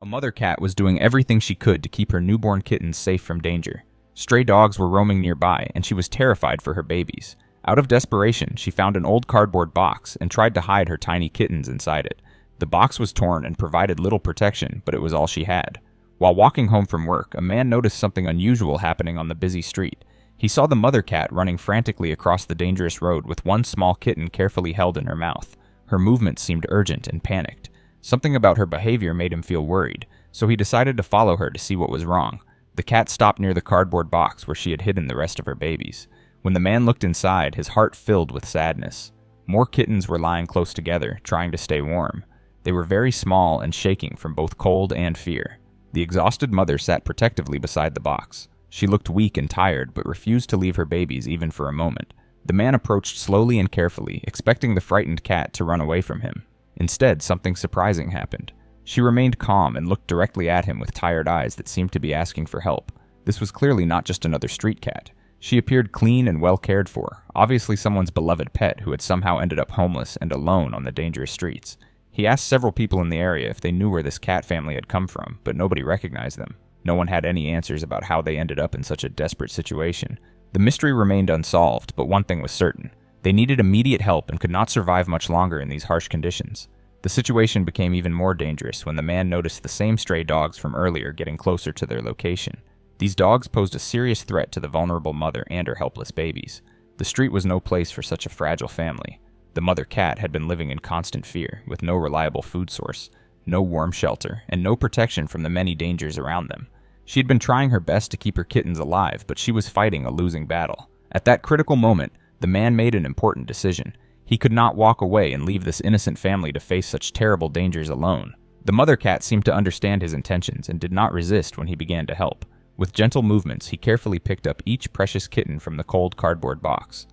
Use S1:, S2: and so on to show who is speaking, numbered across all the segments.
S1: A mother cat was doing everything she could to keep her newborn kittens safe from danger. Stray dogs were roaming nearby, and she was terrified for her babies. Out of desperation, she found an old cardboard box and tried to hide her tiny kittens inside it. The box was torn and provided little protection, but it was all she had. While walking home from work, a man noticed something unusual happening on the busy street. He saw the mother cat running frantically across the dangerous road with one small kitten carefully held in her mouth. Her movements seemed urgent and panicked. Something about her behavior made him feel worried, so he decided to follow her to see what was wrong. The cat stopped near the cardboard box where she had hidden the rest of her babies. When the man looked inside, his heart filled with sadness. More kittens were lying close together, trying to stay warm. They were very small and shaking from both cold and fear. The exhausted mother sat protectively beside the box. She looked weak and tired, but refused to leave her babies even for a moment. The man approached slowly and carefully, expecting the frightened cat to run away from him. Instead, something surprising happened. She remained calm and looked directly at him with tired eyes that seemed to be asking for help. This was clearly not just another street cat. She appeared clean and well cared for, obviously someone's beloved pet who had somehow ended up homeless and alone on the dangerous streets. He asked several people in the area if they knew where this cat family had come from, but nobody recognized them. No one had any answers about how they ended up in such a desperate situation. The mystery remained unsolved, but one thing was certain. They needed immediate help and could not survive much longer in these harsh conditions. The situation became even more dangerous when the man noticed the same stray dogs from earlier getting closer to their location. These dogs posed a serious threat to the vulnerable mother and her helpless babies. The street was no place for such a fragile family. The mother cat had been living in constant fear, with no reliable food source, no warm shelter, and no protection from the many dangers around them. She had been trying her best to keep her kittens alive, but she was fighting a losing battle. At that critical moment, the man made an important decision. He could not walk away and leave this innocent family to face such terrible dangers alone. The mother cat seemed to understand his intentions and did not resist when he began to help. With gentle movements, he carefully picked up each precious kitten from the cold cardboard box.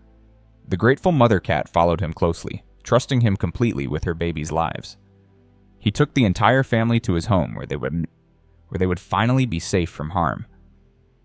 S1: The grateful mother cat followed him closely, trusting him completely with her babies' lives. He took the entire family to his home where they would finally be safe from harm.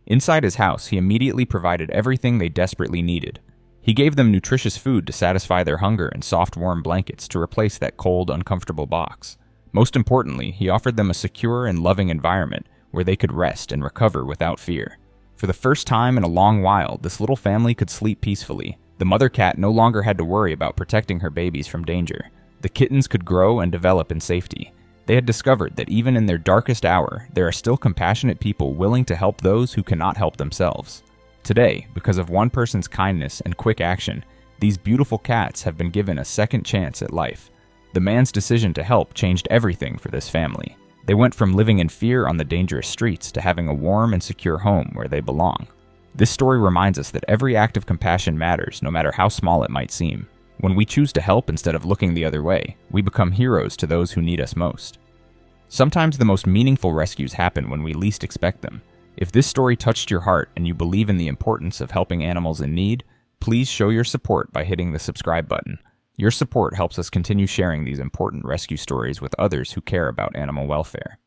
S1: Inside his house, he immediately provided everything they desperately needed. He gave them nutritious food to satisfy their hunger and soft, warm blankets to replace that cold, uncomfortable box. Most importantly, he offered them a secure and loving environment where they could rest and recover without fear. For the first time in a long while, this little family could sleep peacefully. The mother cat no longer had to worry about protecting her babies from danger. The kittens could grow and develop in safety. They had discovered that even in their darkest hour, there are still compassionate people willing to help those who cannot help themselves. Today, because of one person's kindness and quick action, these beautiful cats have been given a second chance at life. The man's decision to help changed everything for this family. They went from living in fear on the dangerous streets to having a warm and secure home where they belong. This story reminds us that every act of compassion matters, no matter how small it might seem. When we choose to help instead of looking the other way, we become heroes to those who need us most. Sometimes the most meaningful rescues happen when we least expect them. If this story touched your heart and you believe in the importance of helping animals in need, please show your support by hitting the subscribe button. Your support helps us continue sharing these important rescue stories with others who care about animal welfare.